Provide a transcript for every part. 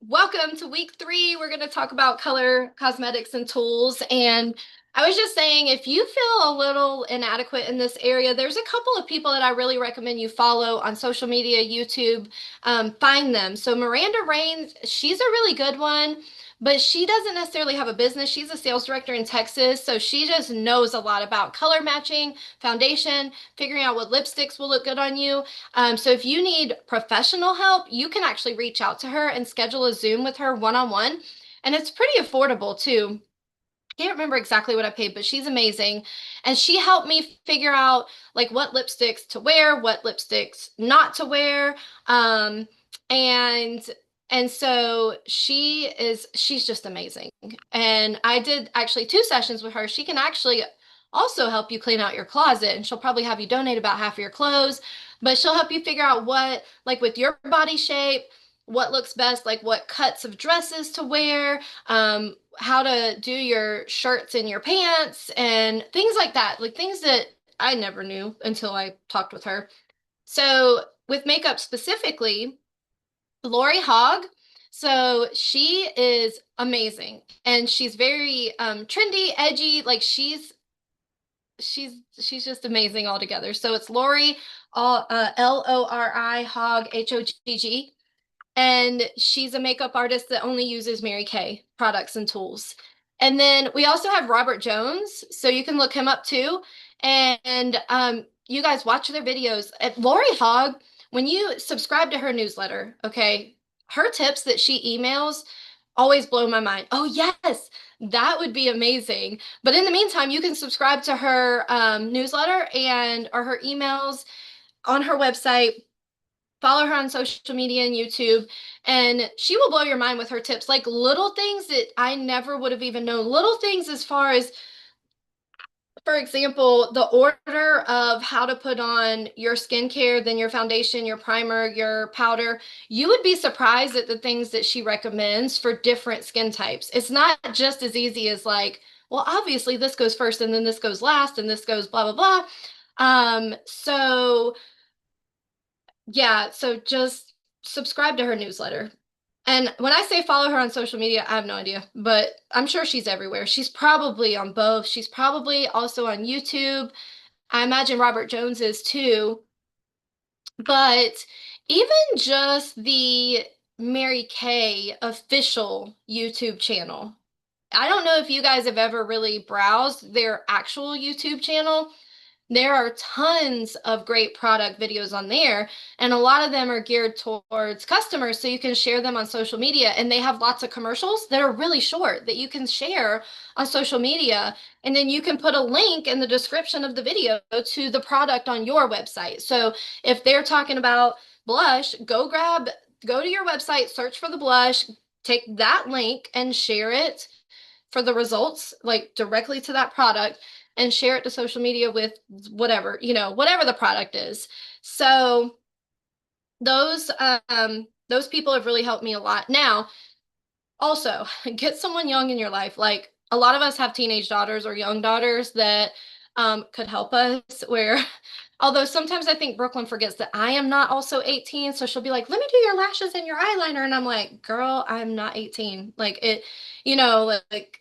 Welcome to week 3. We're going to talk about color cosmetics and tools. And I was just saying, if you feel a little inadequate in this area, there's a couple of people that I really recommend you follow on social media, YouTube. Find them. So Miranda Rains, she's a really good one, but she doesn't necessarily have a business. She's a sales director in Texas, so she just knows a lot about color matching, foundation, figuring out what lipsticks will look good on you. So if you need professional help, you can actually reach out to her and schedule a Zoom with her one-on-one. And it's pretty affordable too. I can't remember exactly what I paid, but she's amazing. And she helped me figure out like what lipsticks to wear, what lipsticks not to wear. Um, and and so she's just amazing. And I did actually 2 sessions with her. She can actually also help you clean out your closet, and she'll probably have you donate about half of your clothes, but she'll help you figure out what, like with your body shape, what looks best, like what cuts of dresses to wear, how to do your shirts and your pants and things like that, like things that I never knew until I talked with her. So with makeup specifically, Lori Hogg. So she is amazing and she's very trendy, edgy. Like she's just amazing altogether. So it's Lori, Lori Hogg, Hogg, and she's a makeup artist that only uses Mary Kay products and tools. And then we also have Robert Jones, so you can look him up too. And you guys watch their videos. At Lori Hogg, when you subscribe to her newsletter, okay, her tips that she emails always blow my mind. Oh yes, that would be amazing. But in the meantime, you can subscribe to her newsletter and or her emails on her website. Follow her on social media and YouTube, and she will blow your mind with her tips. Like little things that I never would have even known. Little things as far as, for example, the order of how to put on your skincare, then your foundation, your primer, your powder. You would be surprised at the things that she recommends for different skin types. It's not just as easy as like, well, obviously this goes first and then this goes last and this goes blah, blah, blah. So yeah, so just subscribe to her newsletter. And when I say follow her on social media, I have no idea, but I'm sure she's everywhere. She's probably on both. She's probably also on YouTube. I imagine Robert Jones is too. But even just the Mary Kay official YouTube channel, I don't know if you guys have ever really browsed their actual YouTube channel. There are tons of great product videos on there, and a lot of them are geared towards customers, so you can share them on social media. And they have lots of commercials that are really short that you can share on social media. And then you can put a link in the description of the video to the product on your website. So if they're talking about blush, go to your website, search for the blush, take that link and share it for the results, like directly to that product, and share it to social media with whatever, whatever the product is. So those people have really helped me a lot. Now, also, get someone young in your life. Like a lot of us have teenage daughters or young daughters that could help us. Where, although sometimes I think Brooklyn forgets that I am not also 18. So she'll be like, let me do your lashes and your eyeliner. And I'm like, girl, I'm not 18. Like it, like,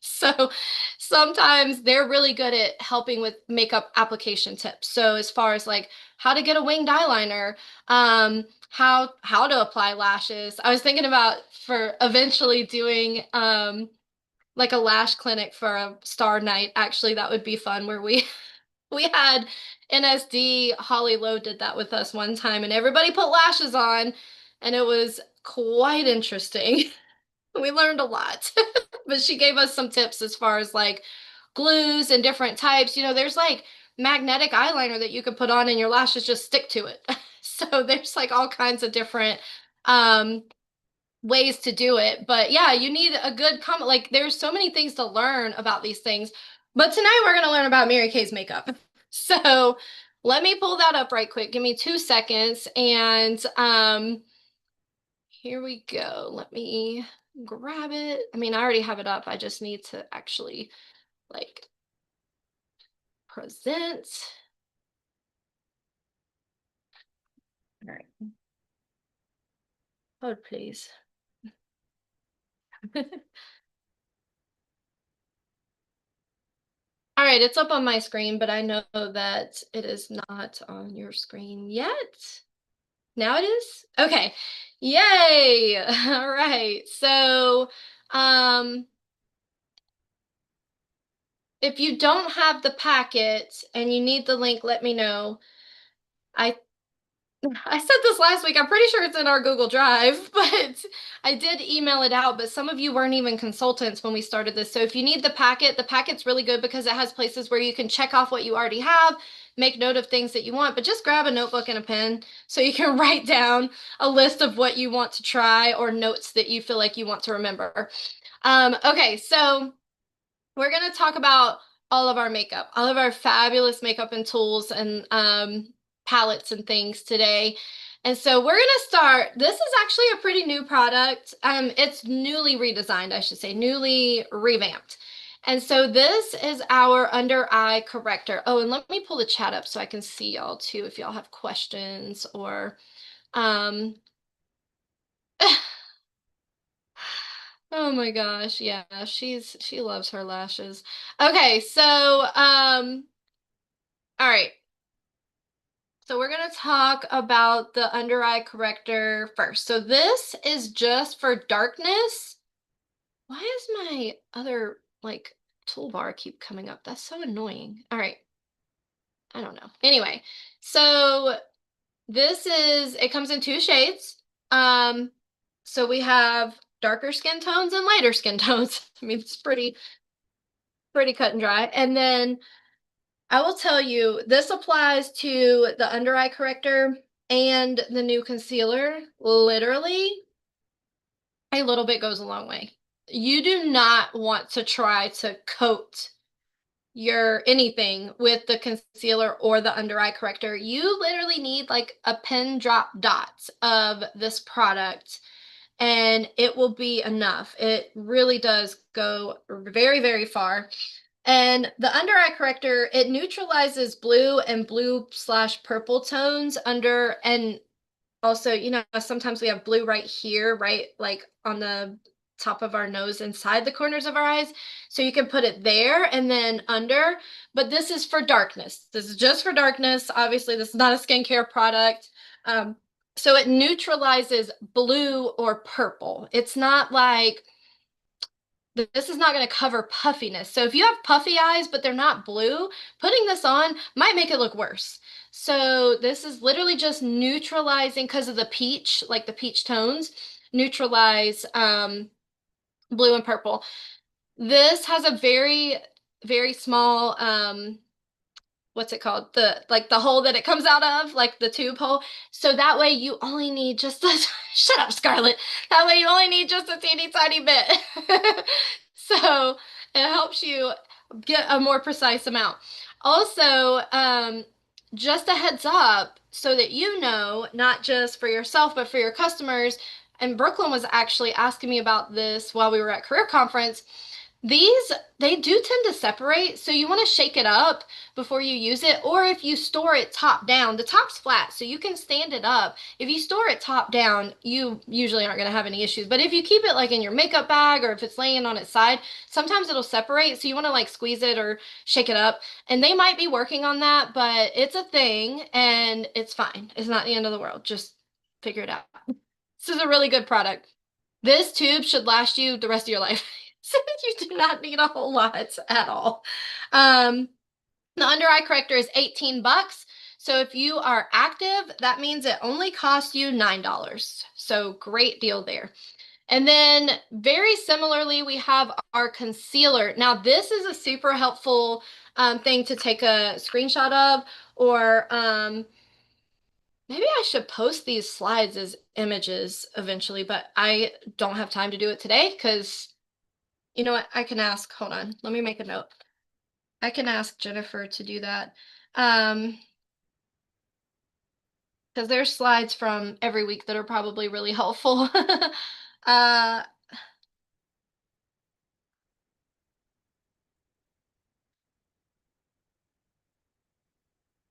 so sometimes they're really good at helping with makeup application tips. So as far as like how to get a winged eyeliner, how to apply lashes. I was thinking about for eventually doing like a lash clinic for a star night. Actually, that would be fun where we we had NSD. Holly Lowe did that with us one time, and everybody put lashes on, and it was quite interesting. We learned a lot. But she gave us some tips as far as like glues and different types. There's like magnetic eyeliner that you could put on and your lashes just stick to it. So there's like all kinds of different um ways to do it. But yeah, you need a good comment. Like there's so many things to learn about these things. But tonight we're going to learn about Mary Kay's makeup. So let me pull that up right quick. Give me 2 seconds. And here we go. Let me grab it. I mean, I already have it up. I just need to actually like present. All right. Hold please. All right, it's up on my screen, but I know that it is not on your screen yet. Now it is? Okay. Yay! All right. So, um, if you don't have the packet and you need the link, let me know. I I said this last week. I'm pretty sure it's in our Google Drive, but I did email it out. But some of you weren't even consultants when we started this. So if you need the packet's really good because it has places where you can check off what you already have, make note of things that you want, but just grab a notebook and a pen so you can write down a list of what you want to try or notes that you feel like you want to remember. Okay, so we're going to talk about all of our makeup, all of our fabulous makeup and tools and palettes and things today. And so we're going to start. This is actually a pretty new product. It's newly redesigned, I should say, newly revamped. And so this is our under eye corrector. Oh, and let me pull the chat up so I can see y'all too if y'all have questions or um oh my gosh, yeah, she loves her lashes. Okay, so all right. So we're going to talk about the under eye corrector first. So this is just for darkness. Why is my other like toolbar keep coming up? That's so annoying. All right. I don't know. Anyway, so it comes in two shades. Um, so we have darker skin tones and lighter skin tones. I mean, it's pretty cut and dry. And then I will tell you, this applies to the under eye corrector and the new concealer. Literally, a little bit goes a long way. You do not want to try to coat your anything with the concealer or the under eye corrector. You literally need like a pin drop dots of this product and it will be enough. It really does go very, very far. And the under eye corrector, it neutralizes blue and blue/purple tones under, and also, sometimes we have blue right here, right like on the top of our nose, inside the corners of our eyes. So you can put it there and then under, but this is for darkness. This is just for darkness. Obviously, this is not a skincare product. So it neutralizes blue or purple. It's not like this is not going to cover puffiness. So if you have puffy eyes, but they're not blue, putting this on might make it look worse. So this is literally just neutralizing because of the peach, like the peach tones, neutralize blue and purple. This has a very, very small what's it called? The hole that it comes out of, like the tube hole. So that way you only need just a shut up, Scarlett. That way you only need just a teeny tiny bit. So it helps you get a more precise amount. Also, just a heads up so that you know, not just for yourself, but for your customers. And Brooklyn was actually asking me about this while we were at career conference. These, they do tend to separate, so you want to shake it up before you use it, or if you store it top down, the top's flat, so you can stand it up. If you store it top down, you usually aren't going to have any issues, but if you keep it like in your makeup bag or if it's laying on its side, sometimes it'll separate, so you want to like squeeze it or shake it up, and they might be working on that, but it's a thing, and it's fine. It's not the end of the world. Just figure it out. This is a really good product. This tube should last you the rest of your life. So you do not need a whole lot at all. The under eye corrector is 18 bucks. So if you are active, that means it only costs you $9. So great deal there. And then very similarly, we have our concealer. Now this is a super helpful thing to take a screenshot of, or maybe I should post these slides as images eventually, but I don't have time to do it today because you know what? I can ask, hold on, let me make a note. I can ask Jennifer to do that. Because there's slides from every week that are probably really helpful. All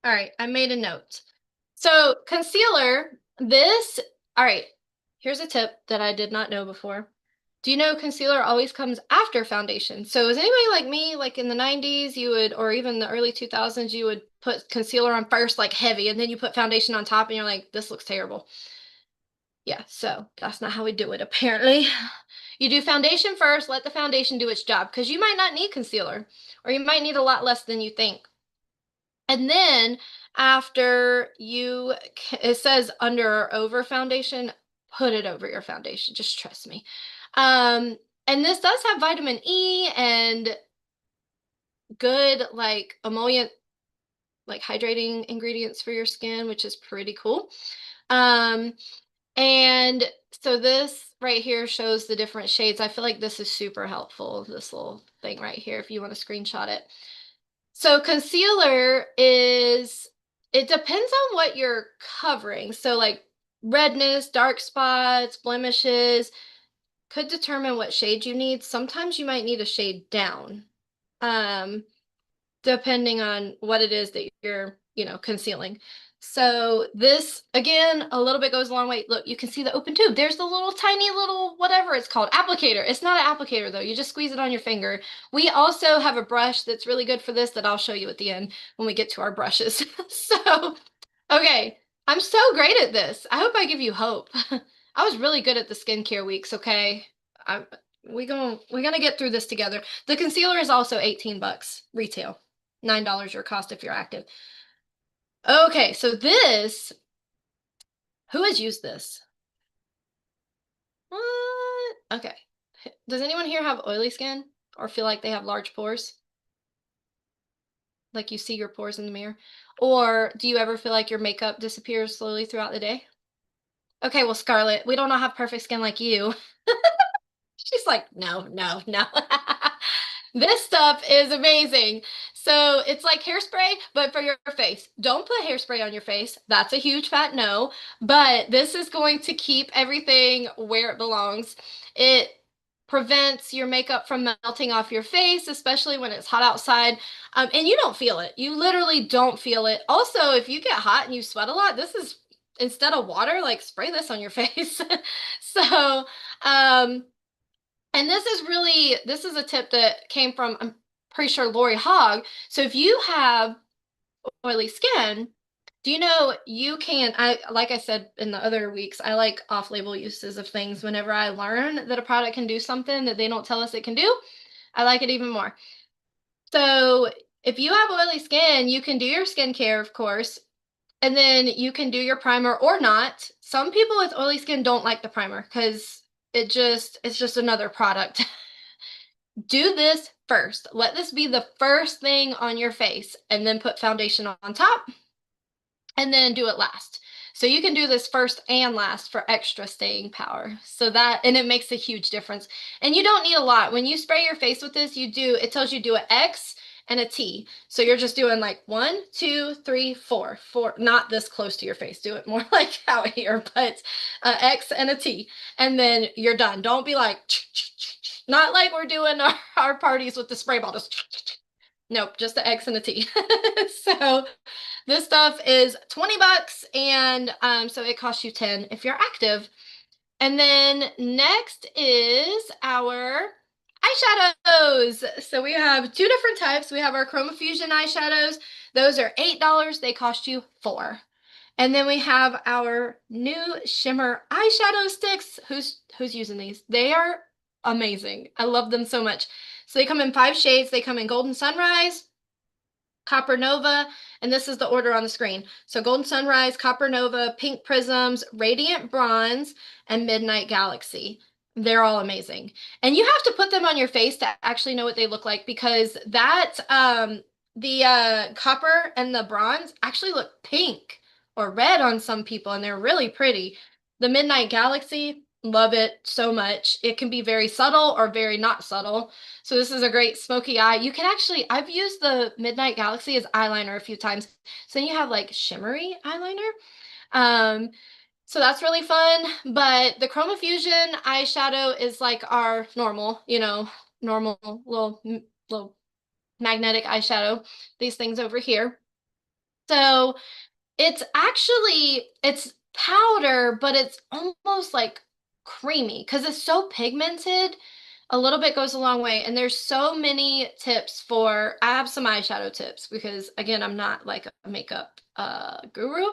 right, I made a note. So concealer, all right, here's a tip that I did not know before. Do you know concealer always comes after foundation? So is anybody like me, like in the 90s, you would, or even the early 2000s, you would put concealer on first, like heavy, and then you put foundation on top, and you're like, this looks terrible. Yeah, so that's not how we do it, apparently. You do foundation first, let the foundation do its job, because you might not need concealer, or you might need a lot less than you think. And then after you, it says under or over foundation, put it over your foundation. Just trust me. And this does have vitamin E and good like emollient, like hydrating ingredients for your skin, which is pretty cool. Um, and so this right here shows the different shades. I feel like this is super helpful, this little thing right here, if you want to screenshot it. So concealer is, it depends on what you're covering. So like redness, dark spots, blemishes could determine what shade you need. Sometimes you might need a shade down, depending on what it is that you're, concealing. So this, again, a little bit goes a long way. Look, you can see the open tube. There's the little tiny little, whatever it's called, applicator. It's not an applicator though. You just squeeze it on your finger. We also have a brush that's really good for this that I'll show you at the end when we get to our brushes. So, okay, I'm so great at this. I hope I give you hope. I was really good at the skincare weeks, okay? We're gonna get through this together. The concealer is also 18 bucks retail. $9 your cost if you're active. Okay, so this, who has used this? What? Okay. Does anyone here have oily skin or feel like they have large pores? Like you see your pores in the mirror? Or do you ever feel like your makeup disappears slowly throughout the day? Okay, well, Scarlett, we don't all have perfect skin like you. She's like, no, no, no. This stuff is amazing. So it's like hairspray, but for your face. Don't put hairspray on your face. That's a huge fat no. But this is going to keep everything where it belongs. It prevents your makeup from melting off your face, especially when it's hot outside. And you don't feel it. You literally don't feel it. Also, if you get hot and you sweat a lot, this is, instead of water, like spray this on your face. So, and this is a tip that came from, I'm pretty sure, Lori Hogg. So if you have oily skin, do you know you can, like I said in the other weeks, I like off-label uses of things. Whenever I learn that a product can do something that they don't tell us it can do, I like it even more. So if you have oily skin, you can do your skincare, of course, and then you can do your primer or not. Some people with oily skin don't like the primer because it's just another product. Do this first. Let this be the first thing on your face, and then put foundation on top, and then do it last. So you can do this first and last for extra staying power. So that, and it makes a huge difference. And you don't need a lot. When you spray your face with this, it tells you do an X and a T. So you're just doing like 1, 2, 3, 4, 4, not this close to your face. Do it more like out here, but X and a T. And then you're done. Don't be like, not like we're doing our parties with the spray bottle. Nope, just the X and a T. So this stuff is 20 bucks, and so it costs you 10 if you're active. And then next is our eyeshadows. So we have two different types. We have our Chroma Fusion eyeshadows. Those are $8. They cost you 4. And then we have our new shimmer eyeshadow sticks. Who's using these? They are amazing. I love them so much. So they come in 5 shades. They come in Golden Sunrise, Copper Nova, and this is the order on the screen. So Golden Sunrise, Copper Nova, Pink Prisms, Radiant Bronze, and Midnight Galaxy. They're all amazing. And you have to put them on your face to actually know what they look like, because the copper and the bronze actually look pink or red on some people, and they're really pretty. The Midnight Galaxy, love it so much. It can be very subtle or very not subtle. So this is a great smoky eye. You can actually, I've used the Midnight Galaxy as eyeliner a few times. So then you have like shimmery eyeliner. So that's really fun. But the Chroma Fusion eyeshadow is like our normal, normal little magnetic eyeshadow. These things over here. So it's powder, but it's almost like creamy because it's so pigmented. A little bit goes a long way. And there's so many tips for, I have some eyeshadow tips because again, I'm not like a makeup guru.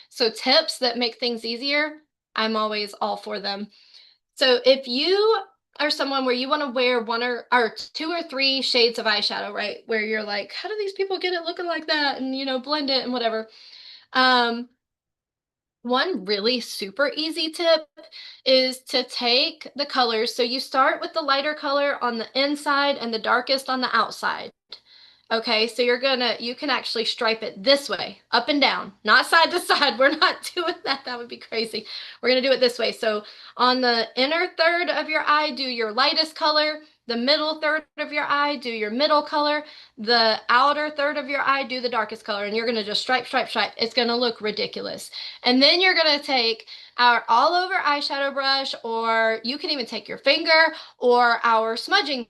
So tips that make things easier, I'm always all for them. So if you are someone where you want to wear one or two or three shades of eyeshadow, right? Where you're like, how do these people get it looking like that? And blend it and whatever. One really super easy tip is to take the colors. So you start with the lighter color on the inside and the darkest on the outside. Okay, so you can actually stripe it this way, up and down, not side to side. We're not doing that. That would be crazy. We're gonna do it this way. So on the inner third of your eye, do your lightest color. The middle third of your eye, do your middle color. The outer third of your eye, do the darkest color. And you're gonna just stripe, stripe, stripe. It's gonna look ridiculous. And then you're gonna take our all over eyeshadow brush, or you can even take your finger or our smudging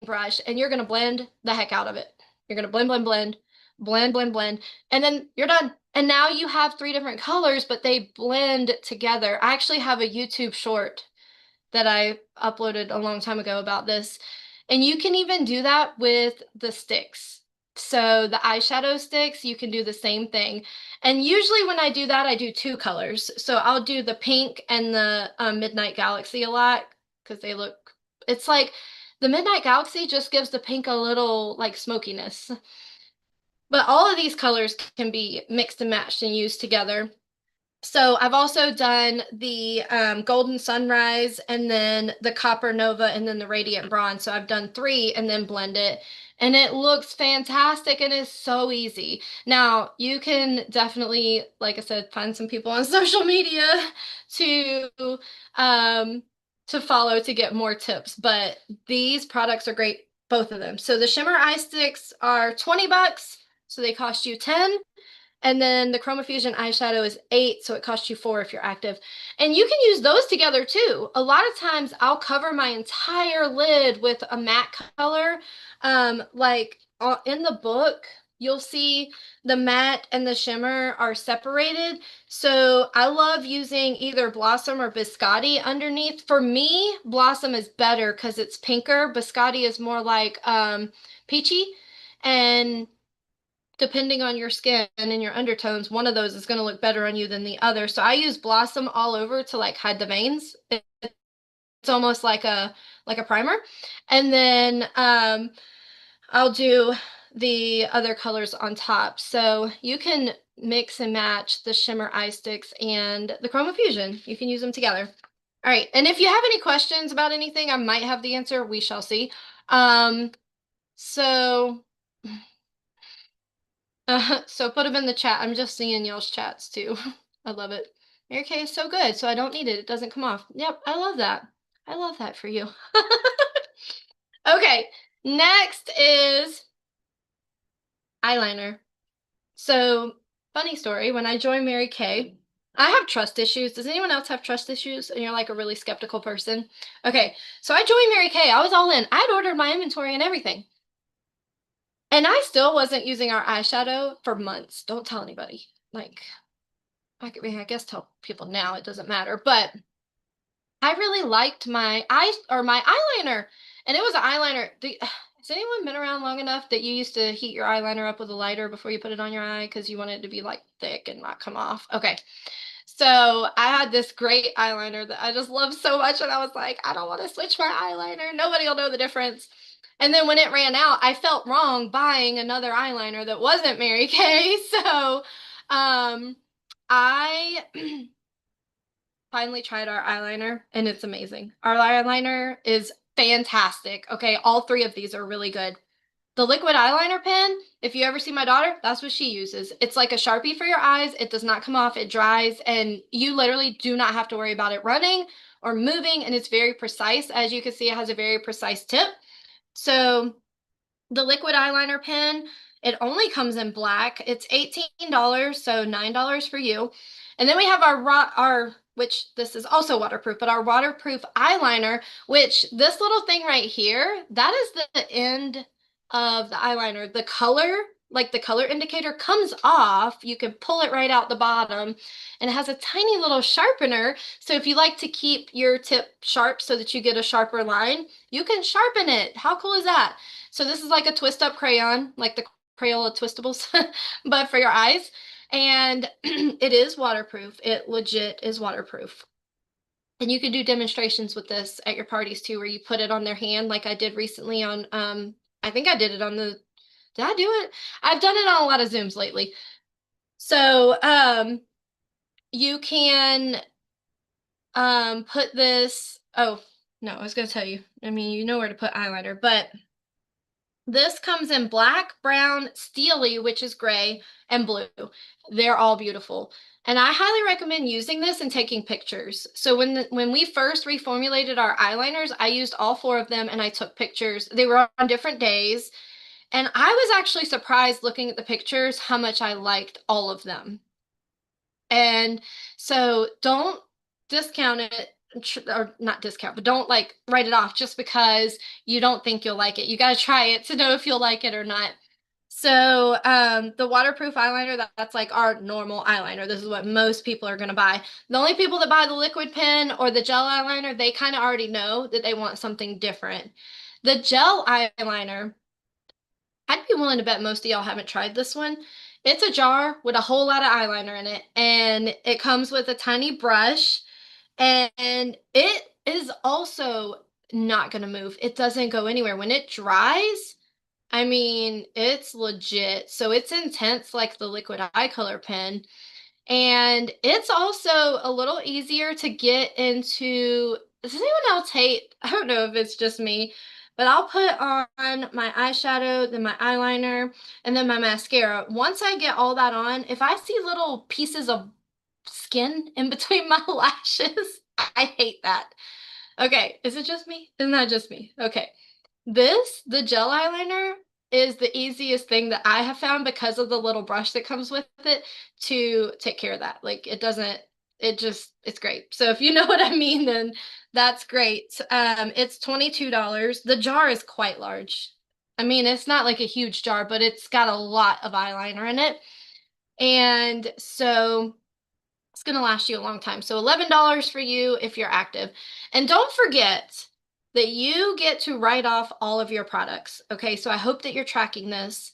brush, and you're gonna blend the heck out of it. You're gonna blend, blend, blend, blend, blend, blend, and then you're done. And now you have three different colors, but they blend together. I actually have a YouTube short that I uploaded a long time ago about this. And you can even do that with the sticks. So the eyeshadow sticks, you can do the same thing. And usually when I do that, I do two colors. So I'll do the pink and the Midnight Galaxy a lot because it's like the Midnight Galaxy just gives the pink a little like smokiness. But all of these colors can be mixed and matched and used together. So I've also done the Golden Sunrise and then the Copper Nova and then the Radiant Bronze. So I've done three and then blend it. And it looks fantastic and is so easy. Now, you can definitely, like I said, find some people on social media to follow to get more tips. But these products are great, both of them. So the Shimmer Eye Sticks are $20. So they cost you 10. And then the Chroma Fusion eyeshadow is 8, so it costs you 4 if you're active. And you can use those together too. A lot of times I'll cover my entire lid with a matte color. Like in the book, you'll see the matte and the shimmer are separated. So I love using either Blossom or Biscotti underneath. For me, Blossom is better because it's pinker. Biscotti is more like peachy. And depending on your skin and your undertones, one of those is going to look better on you than the other. So I use Blossom all over to like hide the veins. It's almost like a primer. And then I'll do the other colors on top. So you can mix and match the Shimmer Eye Sticks and the Chroma Fusion. You can use them together. All right. And if you have any questions about anything, I might have the answer. We shall see. So so put them in the chat. I'm just seeing y'all's chats too. I love it. Mary Kay is so good, so I don't need it. It doesn't come off. Yep, I love that. I love that for you. Okay, next is eyeliner. So, funny story, when I joined Mary Kay, I have trust issues. Does anyone else have trust issues? And you're like a really skeptical person? Okay, so I joined Mary Kay. I was all in. I'd ordered my inventory and everything. And I still wasn't using our eyeshadow for months. Don't tell anybody. Like, I mean, I guess tell people now, it doesn't matter. But I really liked my eyeliner. And it was an eyeliner. Has anyone been around long enough that you used to heat your eyeliner up with a lighter before you put it on your eye because you wanted it to be like thick and not come off? Okay. So I had this great eyeliner that I just loved so much. And I was like, I don't want to switch my eyeliner. Nobody will know the difference. And then when it ran out, I felt wrong buying another eyeliner that wasn't Mary Kay. So I finally tried our eyeliner and it's amazing. Our eyeliner is fantastic. Okay, all three of these are really good. The liquid eyeliner pen, if you ever see my daughter, that's what she uses. It's like a Sharpie for your eyes. It does not come off. It dries and you literally do not have to worry about it running or moving. And it's very precise. As you can see, it has a very precise tip. So the liquid eyeliner pen, it only comes in black. It's $18, so $9 for you. And then we have our which this is also waterproof, but our waterproof eyeliner, which this little thing right here, that is the end of the eyeliner. The color like the color indicator comes off. You can pull it right out the bottom, and it has a tiny little sharpener. So if you like to keep your tip sharp so that you get a sharper line, you can sharpen it. How cool is that? So this is like a twist up crayon, like the Crayola Twistables, but for your eyes. And it is waterproof. It legit is waterproof. And you can do demonstrations with this at your parties too, where you put it on their hand, like I did recently on, I think I did it on the, did I do it? I've done it on a lot of Zooms lately. So, you can, put this, oh, no, I was going to tell you, I mean, you know where to put eyeliner, but this comes in black, brown, steely, which is gray, and blue. They're all beautiful. And I highly recommend using this and taking pictures. So when we first reformulated our eyeliners, I used all four of them and I took pictures. They were on different days. And I was actually surprised looking at the pictures how much I liked all of them. And so don't discount it, or not discount, but don't like write it off just because you don't think you'll like it. You got to try it to know if you'll like it or not. So the waterproof eyeliner, that's like our normal eyeliner. This is what most people are going to buy. The only people that buy the liquid pen or the gel eyeliner, they kind of already know that they want something different. The gel eyeliner, I'd be willing to bet most of y'all haven't tried this one. It's a jar with a whole lot of eyeliner in it, and it comes with a tiny brush, and it is also not going to move. It doesn't go anywhere. When it dries, I mean, it's legit. So it's intense like the liquid eye color pen. And it's also a little easier to get into. Does anyone else hate? I don't know if it's just me, but I'll put on my eyeshadow, then my eyeliner, and then my mascara. Once I get all that on, if I see little pieces of skin in between my lashes, I hate that. Okay, is it just me? Isn't that just me? Okay. The gel eyeliner is the easiest thing that I have found because of the little brush that comes with it to take care of that. Like it doesn't, it just, it's great. So if you know what I mean, then that's great. It's $22. The jar is quite large. I mean, it's not like a huge jar, but it's got a lot of eyeliner in it. And so it's going to last you a long time. So $11 for you if you're active. And don't forget that you get to write off all of your products. Okay, so I hope that you're tracking this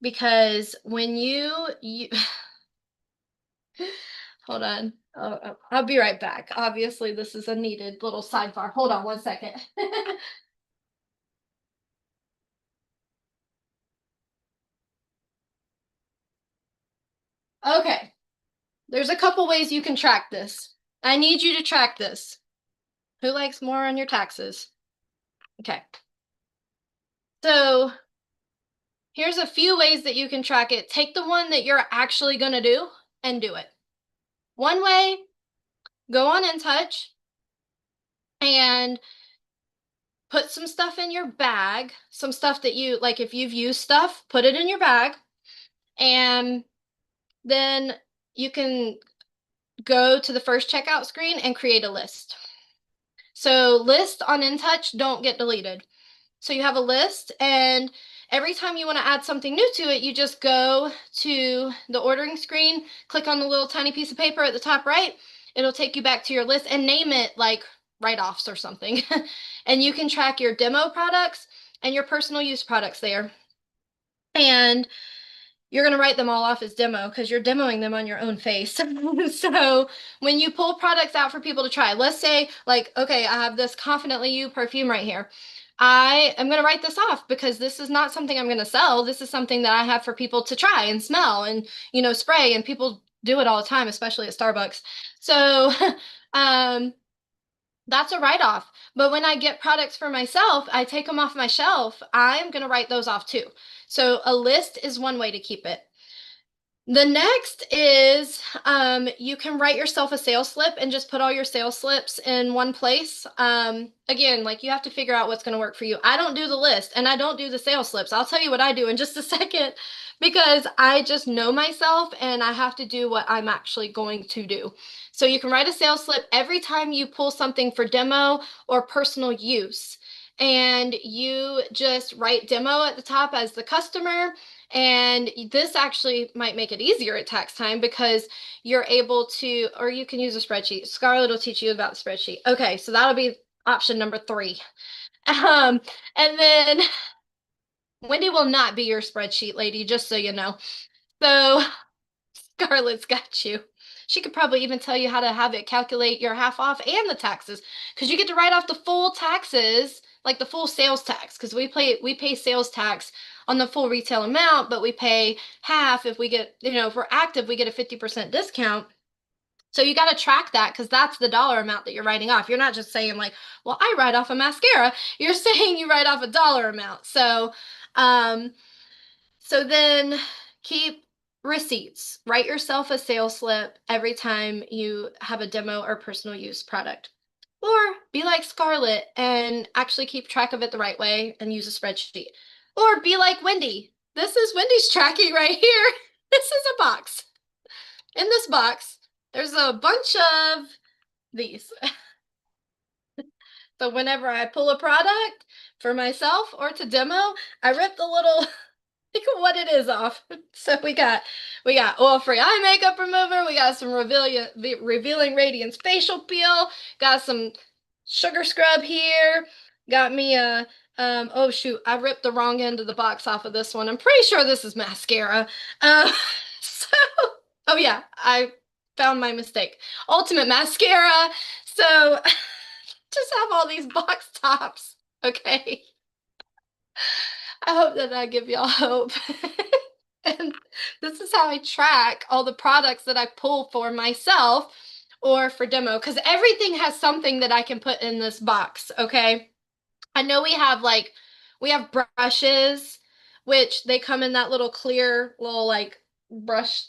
because when you hold on. I'll be right back. Obviously, this is a needed little sidebar. Hold on one second. Okay, there's a couple ways you can track this. I need you to track this. Who likes more on your taxes? Okay. So here's a few ways that you can track it. Take the one that you're actually going to do and do it. One way, go on InTouch and put some stuff in your bag, some stuff that you like. If you've used stuff, put it in your bag, and then you can go to the first checkout screen and create a list. So lists on InTouch don't get deleted. So you have a list, and every time you want to add something new to it, you just go to the ordering screen, click on the little tiny piece of paper at the top right. It'll take you back to your list and name it like write-offs or something. And you can track your demo products and your personal use products there. And you're going to write them all off as demo because you're demoing them on your own face. So when you pull products out for people to try, let's say like, okay, I have this Confidently You perfume right here. I am going to write this off because this is not something I'm going to sell. This is something that I have for people to try and smell and, spray, and people do it all the time, especially at Starbucks. So, that's a write-off. But when I get products for myself, I take them off my shelf. I'm going to write those off too. So a list is one way to keep it. The next is you can write yourself a sales slip and just put all your sales slips in one place. Again, like you have to figure out what's going to work for you. I don't do the list and I don't do the sales slips. I'll tell you what I do in just a second because I just know myself and I have to do what I'm actually going to do. So you can write a sales slip every time you pull something for demo or personal use. and you just write demo at the top as the customer. And this actually might make it easier at tax time because you're able to, or you can use a spreadsheet. Scarlett will teach you about the spreadsheet. Okay, so that'll be option number 3. Um, and then Wendy will not be your spreadsheet lady, just so you know. So Scarlett's got you. She could probably even tell you how to have it calculate your half off and the taxes, because you get to write off the full taxes, like the full sales tax, because we pay sales tax on the full retail amount, but we pay half if we get, if we're active, we get a 50% discount. So you got to track that because that's the dollar amount that you're writing off. You're not just saying like, well, I write off a mascara. You're saying you write off a dollar amount. Um, so then keep receipts. Write yourself a sales slip every time you have a demo or personal use product. Or be like Scarlett and actually keep track of it the right way and use a spreadsheet. Or be like Wendy. This is Wendy's tracking right here. This is a box. In this box, there's a bunch of these. So whenever I pull a product for myself or to demo, I rip the little think of what it is off. So we got oil-free eye makeup remover, we got some revealing radiance facial peel, got some sugar scrub here, got me a oh shoot, I ripped the wrong end of the box off of this one. I'm pretty sure this is mascara. So oh yeah, I found my mistake. Ultimate mascara. So just have all these box tops. Okay. I hope that I give y'all hope. And this is how I track all the products that I pull for myself or for demo, because everything has something that I can put in this box, okay? I know we have brushes, which they come in that little clear little like brush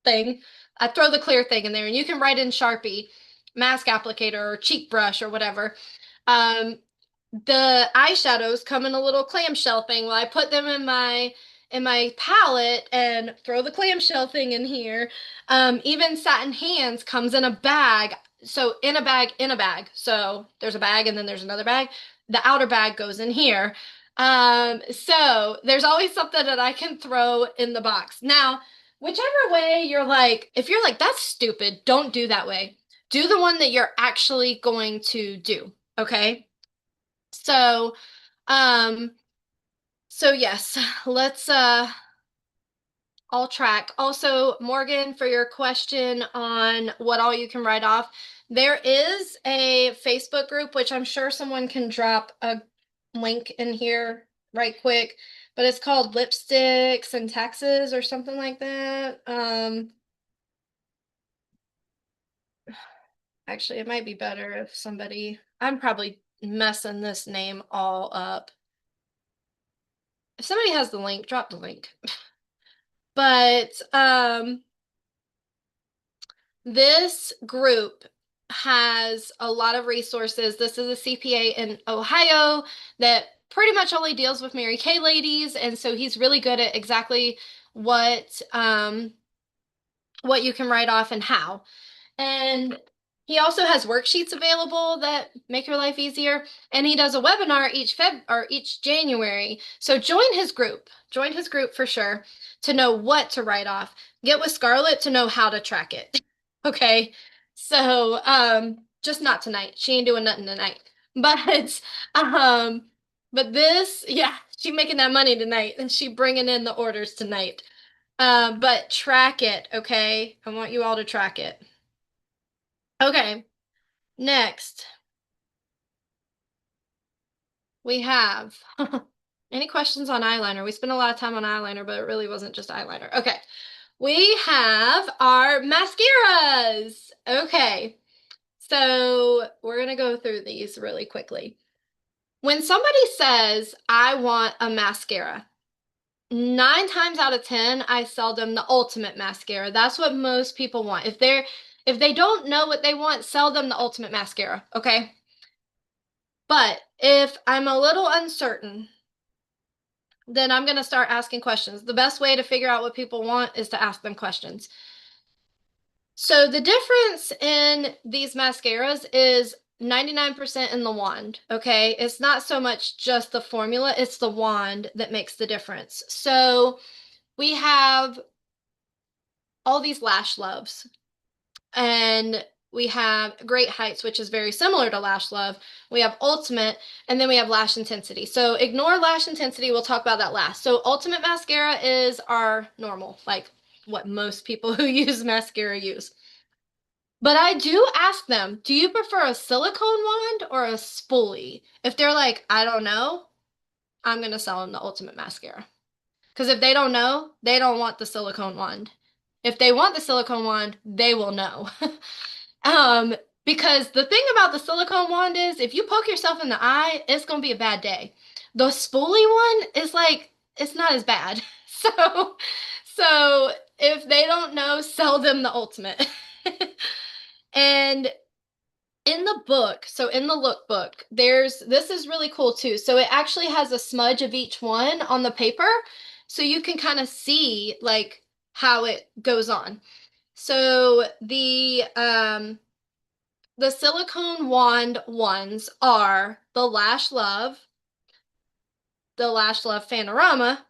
thing. I throw the clear thing in there and you can write in Sharpie, mask applicator or cheek brush or whatever. The eyeshadows come in a little clamshell thing. Well, I put them in my palette and throw the clamshell thing in here. Even Satin Hands comes in a bag. So in a bag, in a bag. So there's a bag and then there's another bag. The outer bag goes in here. So there's always something that I can throw in the box. Now, whichever way you're like, if you're like, that's stupid, don't do that way. Do the one that you're actually going to do. Okay. So, um, so yes, let's all track. Also, Morgan, for your question on what all you can write off, there is a Facebook group, which I'm sure someone can drop a link in here right quick, but it's called Lipsticks and Taxes or something like that. Actually, it might be better if I'm probably messing this name all up. If somebody has the link, drop the link. But this group has a lot of resources. This is a CPA in Ohio that pretty much only deals with Mary Kay ladies, and so he's really good at exactly what you can write off and how. And he also has worksheets available that make your life easier. And he does a webinar each January. So join his group. Join his group for sure to know what to write off. Get with Scarlett to know how to track it. Okay. So just not tonight. She ain't doing nothing tonight. But this, yeah, she making that money tonight and she bringing in the orders tonight. But track it, okay? I want you all to track it. Okay, next we have any questions on eyeliner? We spent a lot of time on eyeliner, but it really wasn't just eyeliner. Okay, we have our mascaras. Okay, so we're gonna go through these really quickly. When somebody says, I want a mascara, 9 times out of 10, I sell them the ultimate mascara. That's what most people want. If they don't know what they want, sell them the ultimate mascara, okay? But if I'm a little uncertain, then I'm going to start asking questions. The best way to figure out what people want is to ask them questions. So the difference in these mascaras is 99% in the wand, okay? It's not so much just the formula, it's the wand that makes the difference. So we have all these lash loves, and we have Great Heights, which is very similar to Lash Love. We have Ultimate, and then we have Lash Intensity. So ignore Lash Intensity. We'll talk about that last. So Ultimate Mascara is our normal, like what most people who use mascara use. But I do ask them, do you prefer a silicone wand or a spoolie? If they're like, I don't know, I'm going to sell them the Ultimate Mascara. Because if they don't know, they don't want the silicone wand. If they want the silicone wand, they will know. Um, because the thing about the silicone wand is if you poke yourself in the eye, it's gonna be a bad day. The spoolie one is like it's not as bad. So if they don't know, sell them the ultimate. And in the book, so in the lookbook, there's this is really cool too. So it actually has a smudge of each one on the paper, so you can kind of see like how it goes on. So the silicone wand ones are the Lash Love, the Lash Love Panorama,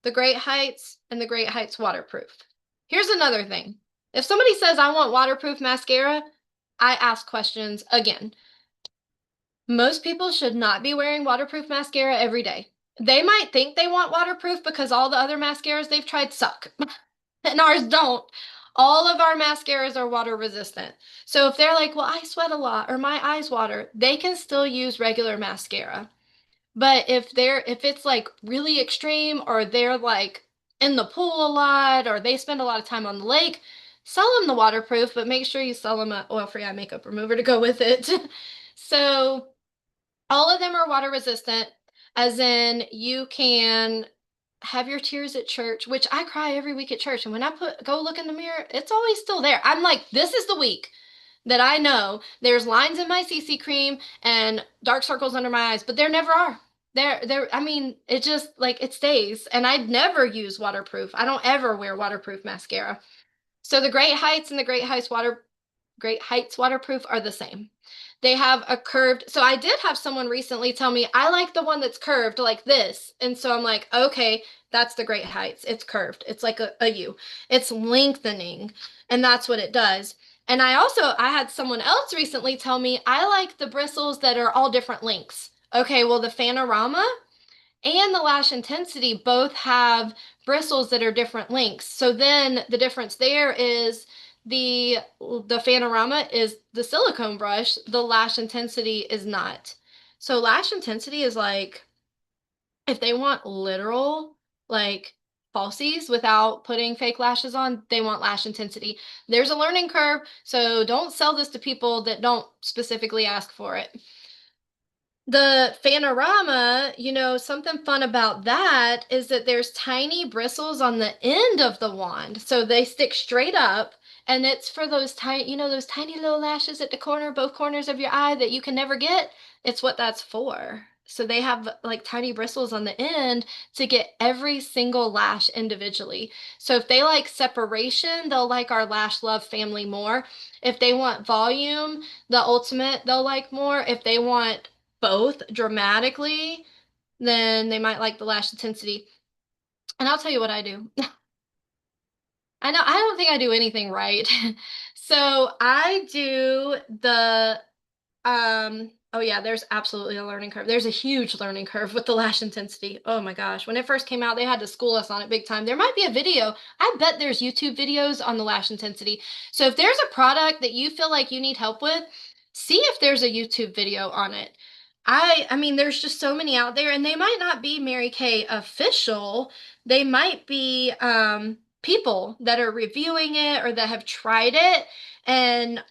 the Great Heights, and the Great Heights Waterproof. Here's another thing. If somebody says, I want waterproof mascara, I ask questions again. Most people should not be wearing waterproof mascara every day. They might think they want waterproof because all the other mascaras they've tried suck. And ours don't. All of our mascaras are water resistant. So if they're like, well, I sweat a lot or my eyes water, they can still use regular mascara. But if it's like really extreme or they're like in the pool a lot or they spend a lot of time on the lake, sell them the waterproof, but make sure you sell them an oil-free eye makeup remover to go with it. So all of them are water resistant, as in you can have your tears at church, which I cry every week at church. And when I go look in the mirror, it's always still there. I'm like, this is the week that I know there's lines in my CC cream and dark circles under my eyes, but there never are. I mean, it just like it stays. And I'd never use waterproof. I don't ever wear waterproof mascara. So the Great Heights and the Great Heights waterproof are the same. They have a curved, so I did have someone recently tell me, I like the one that's curved like this. And so I'm like, okay, that's the Great Heights. It's curved. It's like a U. It's lengthening, and that's what it does. And I had someone else recently tell me, I like the bristles that are all different lengths. Okay, well, the Panorama and the Lash Intensity both have bristles that are different lengths. So then the difference there is the Panorama is the silicone brush, the Lash Intensity is not. So Lash Intensity is like if they want literal like falsies without putting fake lashes on, they want Lash Intensity. There's a learning curve, so don't sell this to people that don't specifically ask for it. The Panorama, something fun about that is that there's tiny bristles on the end of the wand. So they stick straight up, and it's for those those tiny little lashes at the corner, both corners of your eye that you can never get. It's what that's for. So they have like tiny bristles on the end to get every single lash individually. So if they like separation, they'll like our Lash Love family more. If they want volume, the Ultimate, they'll like more. If they want both dramatically, then they might like the Lash Intensity. And I'll tell you what I do. I don't think I do anything right. So I do oh yeah, there's absolutely a learning curve. There's a huge learning curve with the Lash Intensity. Oh my gosh. When it first came out, they had to school us on it big time. There might be a video. I bet there's YouTube videos on the Lash Intensity. So if there's a product that you feel like you need help with, see if there's a YouTube video on it. I mean, there's just so many out there, and they might not be Mary Kay official. They might be people that are reviewing it or that have tried it. And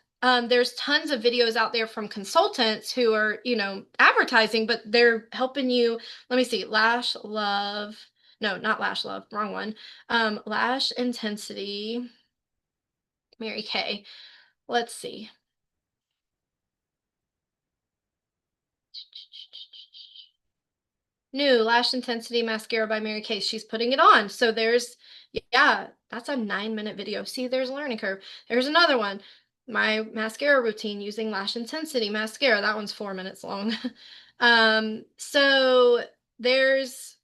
there's tons of videos out there from consultants who are, advertising, but they're helping you. Let me see, Lash Love. No, not Lash Love, wrong one. Lash Intensity, Mary Kay. Let's see. New Lash Intensity Mascara by Mary Kay. She's putting it on. So yeah, that's a 9-minute video. See, there's a learning curve. There's another one. my mascara routine using Lash Intensity mascara. That one's 4 minutes long. So there's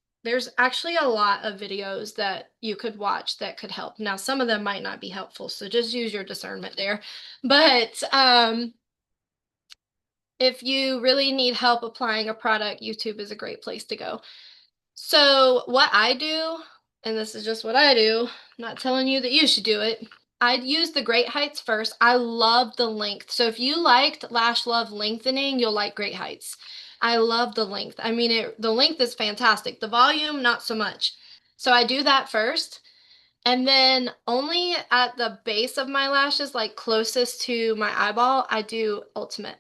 actually a lot of videos that you could watch that could help. Now, some of them might not be helpful, so just use your discernment there. But if you really need help applying a product, YouTube is a great place to go. So what I do, and this is just what I do, I'm not telling you that you should do it. I'd use the Great Heights first. I love the length. So if you liked Lash Love lengthening, you'll like Great Heights. I love the length. I mean, the length is fantastic. The volume, not so much. So I do that first. And then only at the base of my lashes, like closest to my eyeball, I do Ultimate.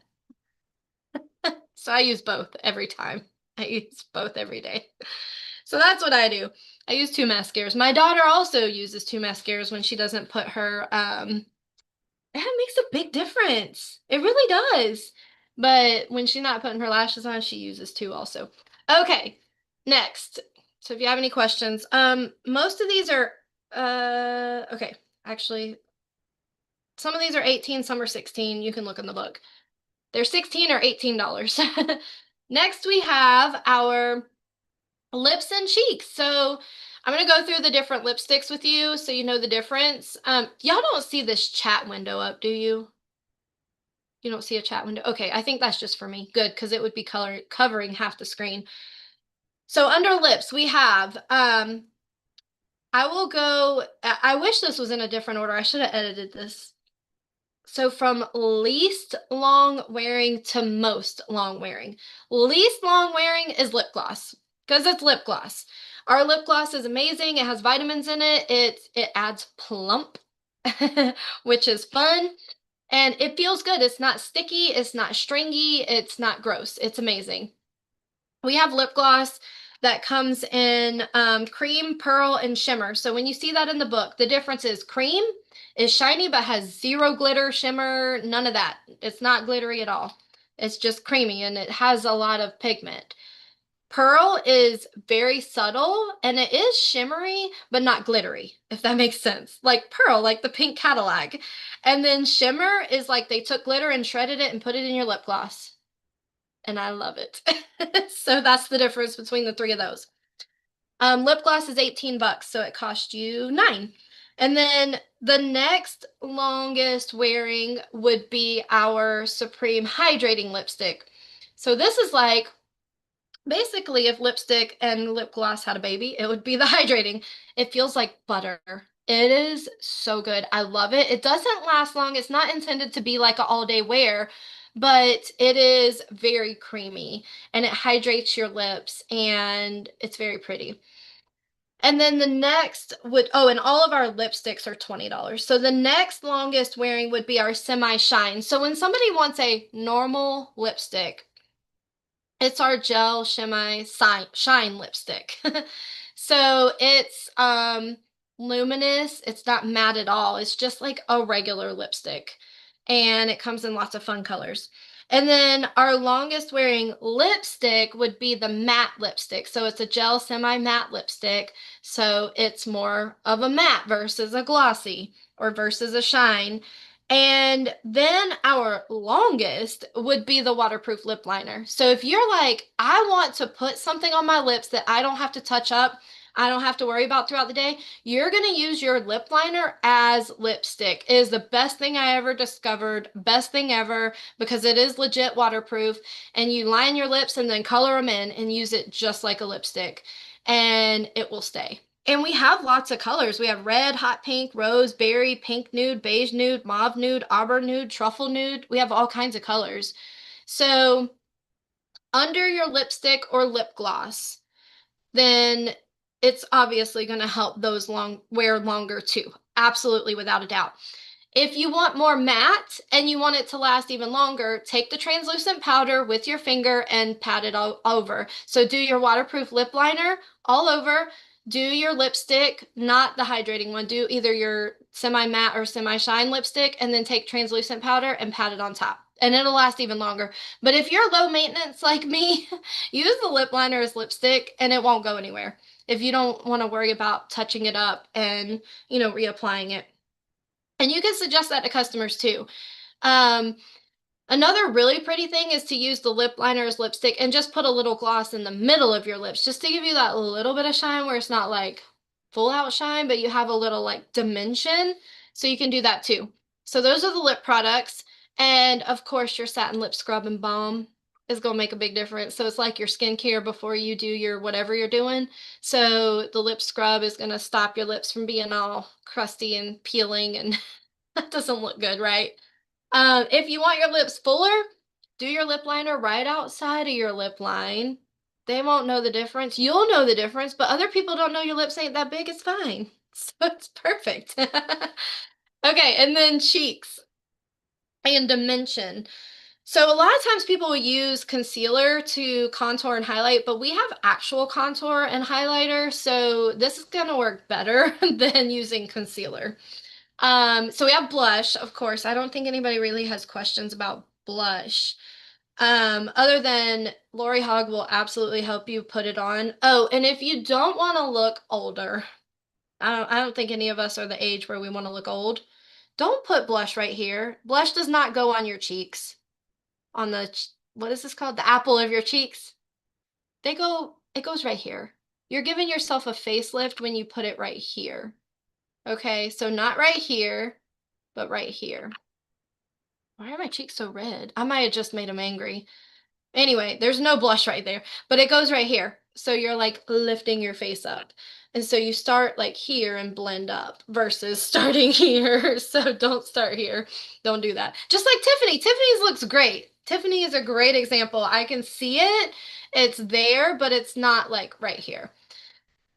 So I use both every time. I use both every day. So that's what I do. I use 2 mascaras. My daughter also uses 2 mascaras when she doesn't put her it makes a big difference. It really does. But when she's not putting her lashes on, she uses 2 also. Okay. Next. So if you have any questions, most of these are okay, actually some of these are 18, some are 16. You can look in the book. They're 16 or $18. Next, we have our lips and cheeks. So I'm going to go through the different lipsticks with you so you know the difference. Y'all don't see this chat window up, do you? You don't see a chat window? Okay, I think that's just for me. Good, because it would be covering half the screen. So under lips, we have, I will go, I wish this was in a different order. I should have edited this. So from least long wearing to most long wearing. Least long wearing is lip gloss because it's lip gloss. Our lip gloss is amazing. It has vitamins in it. It adds plump, which is fun. And it feels good. It's not sticky. It's not stringy. It's not gross. It's amazing. We have lip gloss that comes in cream, pearl, and shimmer. So when you see that in the book, the difference is cream is shiny but has 0 glitter, shimmer, none of that. It's not glittery at all. It's just creamy and it has a lot of pigment. Pearl is very subtle and it is shimmery but not glittery, if that makes sense. Like pearl, like the pink Cadillac. And then shimmer is like they took glitter and shredded it and put it in your lip gloss, and I love it. So that's the difference between the 3 of those. Lip gloss is 18 bucks, so it cost you 9. And then the next longest wearing would be our Supreme Hydrating Lipstick. So this is like basically if lipstick and lip gloss had a baby, it would be the hydrating. It feels like butter. It is so good. I love it. It doesn't last long. It's not intended to be like an all-day wear, but it is very creamy and it hydrates your lips and it's very pretty. And then the next would, oh, and all of our lipsticks are $20. So the next longest wearing would be our semi-shine. So when somebody wants a normal lipstick, it's our gel shine lipstick. So it's luminous. It's not matte at all. It's just like a regular lipstick. And it comes in lots of fun colors. And then our longest wearing lipstick would be the matte lipstick. So it's a gel semi-matte lipstick. So it's more of a matte versus a glossy or versus a shine. And then our longest would be the waterproof lip liner. So if you're like, I want to put something on my lips that I don't have to touch up, I don't have to worry about throughout the day, you're going to use your lip liner as lipstick. It is the best thing I ever discovered, best thing ever, because it is legit waterproof. And you line your lips and then color them in and use it just like a lipstick, and it will stay. And we have lots of colors. We have red, hot pink, rose, berry, pink nude, beige nude, mauve nude, auburn nude, truffle nude. We have all kinds of colors. So under your lipstick or lip gloss, then it's obviously going to help those wear longer too. Absolutely, without a doubt. If you want more matte and you want it to last even longer, take the translucent powder with your finger and pat it all over. So do your waterproof lip liner all over. Do your lipstick, not the hydrating one. Do either your semi-matte or semi-shine lipstick and then take translucent powder and pat it on top. And it'll last even longer. But if you're low maintenance like me, use the lip liner as lipstick and it won't go anywhere if you don't want to worry about touching it up and, reapplying it. And you can suggest that to customers too. Um, Another really pretty thing is to use the lip liner as lipstick and just put a little gloss in the middle of your lips just to give you that little bit of shine where it's not like full out shine, but you have a little like dimension. So you can do that too. So those are the lip products. And of course, your satin lip scrub and balm is going to make a big difference. So it's like your skincare before you do your whatever you're doing. So the lip scrub is going to stop your lips from being all crusty and peeling, and that doesn't look good, right? If you want your lips fuller, do your lip liner right outside of your lip line. They won't know the difference. You'll know the difference, but other people don't know your lips ain't that big. It's fine. So it's perfect. Okay, and then cheeks and dimension. So a lot of times people will use concealer to contour and highlight, but we have actual contour and highlighter, so this is gonna work better than using concealer. So we have blush, of course. I don't think anybody really has questions about blush. Other than Lori Hogg will absolutely help you put it on. Oh, and if you don't want to look older, I don't think any of us are the age where we want to look old. Don't put blush right here. Blush does not go on your cheeks. On the, what is this called? The apple of your cheeks. It goes right here. You're giving yourself a facelift when you put it right here. Okay, so not right here, but right here. Why are my cheeks so red? I might have just made them angry. Anyway, there's no blush right there, but it goes right here. So you're like lifting your face up. And so you start like here and blend up versus starting here. So don't start here. Don't do that. Just like Tiffany. Tiffany's looks great. Tiffany is a great example. I can see it. It's there, but it's not like right here.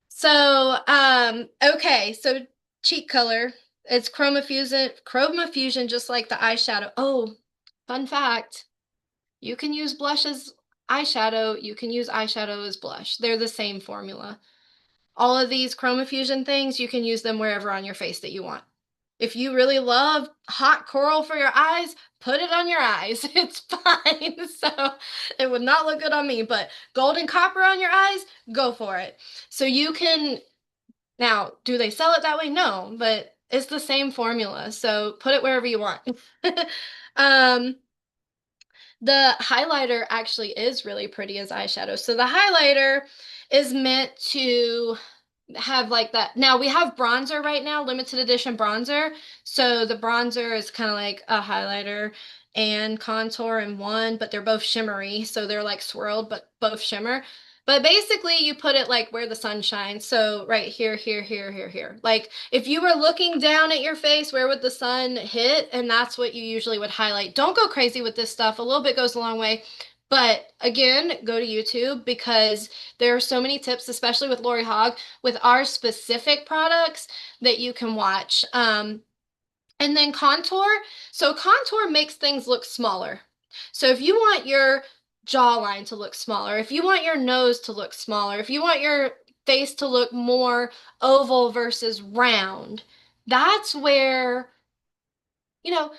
So, okay, so cheek color. It's chroma fusion, just like the eyeshadow. Oh, fun fact. You can use blush as eyeshadow. You can use eyeshadow as blush. They're the same formula. All of these chroma fusion things, you can use them wherever on your face that you want. If you really love hot coral for your eyes, put it on your eyes. It's fine. So it would not look good on me, but gold and copper on your eyes, go for it. So you can now, do they sell it that way? No, but it's the same formula. So put it wherever you want. um, the highlighter actually is really pretty as eyeshadow. So the highlighter is meant to have like that. Now we have bronzer right now, limited edition bronzer. So the bronzer is kind of like a highlighter and contour in one, but they're both shimmery. So they're like swirled, but both shimmer. But basically you put it like where the sun shines. So right here, here, here, here, here. Like if you were looking down at your face, where would the sun hit? And that's what you usually would highlight. Don't go crazy with this stuff. A little bit goes a long way. But again, go to YouTube because there are so many tips, especially with Lori Hogg, with our specific products that you can watch. And then contour. So contour makes things look smaller. So if you want your jawline to look smaller, if you want your nose to look smaller, if you want your face to look more oval versus round, that's where, you know,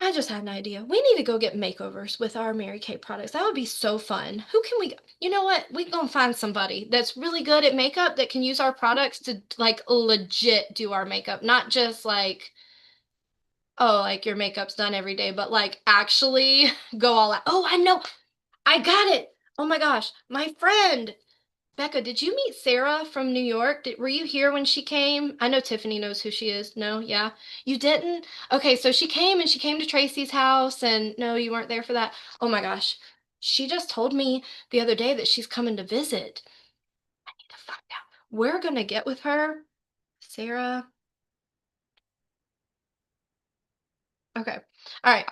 I just had an idea. We need to go get makeovers with our Mary Kay products. That would be so fun. Who can we, you know what? We gonna find somebody that's really good at makeup that can use our products to like legit do our makeup, not just like, oh, like your makeup's done every day, but like actually go all out. Oh, I know. I got it. Oh my gosh. My friend, Becca, did you meet Sarah from New York? Were you here when she came? I know Tiffany knows who she is. No, yeah. You didn't? Okay, so she came and she came to Tracy's house, and no, you weren't there for that. Oh my gosh. She just told me the other day that she's coming to visit. I need to find out. We're gonna get with her. Sarah. Okay. All right.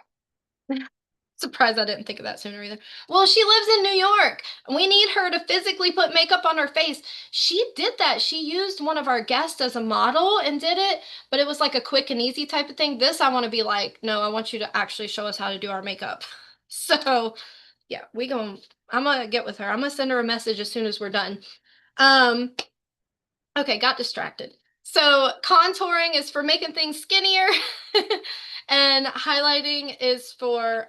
Surprised I didn't think of that sooner either. Well, she lives in New York. We need her to physically put makeup on her face. She did that. She used one of our guests as a model and did it, but it was like a quick and easy type of thing. This, I want to be like, no, I want you to actually show us how to do our makeup. So, yeah, I'm gonna get with her. I'm gonna send her a message as soon as we're done. Um, okay, got distracted. So, contouring is for making things skinnier, and highlighting is for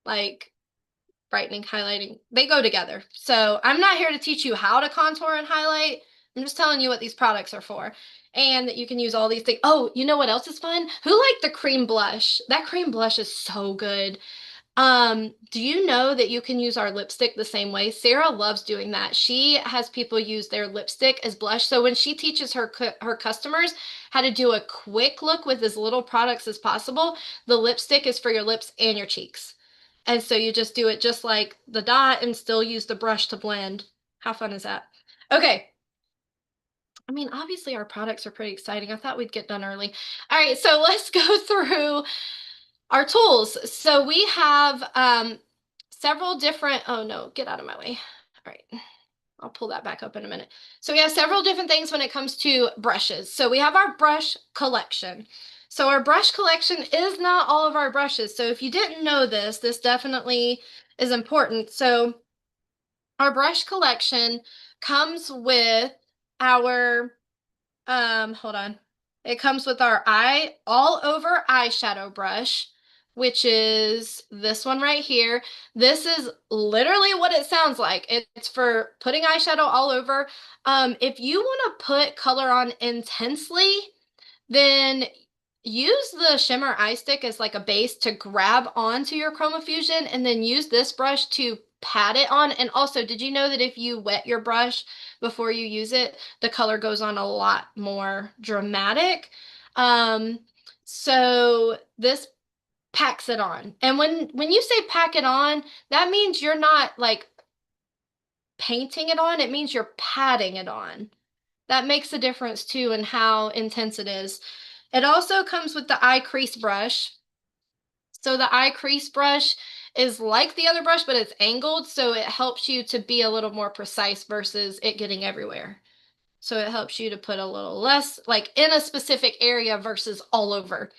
like brightening, highlighting. They go together. So I'm not here to teach you how to contour and highlight. I'm just telling you what these products are for and that you can use all these things. Oh, you know what else is fun? Who liked the cream blush? That cream blush is so good. Do you know that you can use our lipstick the same way? Sarah loves doing that. She has people use their lipstick as blush. So when she teaches her customers how to do a quick look with as little products as possible, the lipstick is for your lips and your cheeks. And so you just do it just like the dot and still use the brush to blend. How fun is that? Okay. I mean, obviously our products are pretty exciting. I thought we'd get done early. All right, so let's go through our tools. So we have several different, oh no, get out of my way. All right, I'll pull that back up in a minute. So we have several different things when it comes to brushes. So we have our brush collection. So our brush collection is not all of our brushes. So if you didn't know this, this definitely is important. So our brush collection comes with our hold on. It comes with our all over eyeshadow brush, which is this one right here. This is literally what it sounds like. It's for putting eyeshadow all over. If you want to put color on intensely, then use the shimmer eye stick as like a base to grab onto your chroma fusion, and then use this brush to pat it on. And also, did you know that if you wet your brush before you use it, the color goes on a lot more dramatic? So this packs it on. And when you say pack it on, that means you're not like painting it on, it means you're patting it on. That makes a difference too in how intense it is. It also comes with the eye crease brush. So the eye crease brush is like the other brush, but it's angled, so it helps you to be a little more precise versus it getting everywhere. So it helps you to put a little less, like in a specific area versus all over.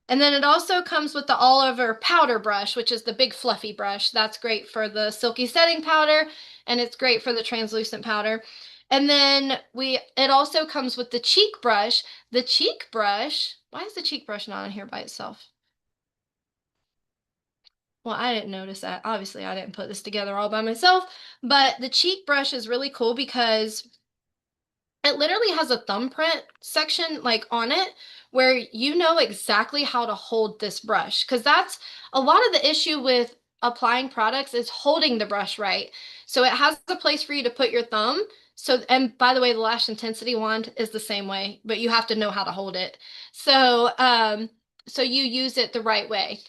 And then it also comes with the all over powder brush, which is the big fluffy brush. That's great for the silky setting powder, and it's great for the translucent powder. And then it also comes with the cheek brush. The cheek brush, why is the cheek brush not on here by itself? Well, I didn't notice that. Obviously, I didn't put this together all by myself, but the cheek brush is really cool because it literally has a thumbprint section like on it where you know exactly how to hold this brush, because that's a lot of the issue with applying products is holding the brush right. So it has a place for you to put your thumb. So, and by the way, the lash intensity wand is the same way, but you have to know how to hold it. So you use it the right way.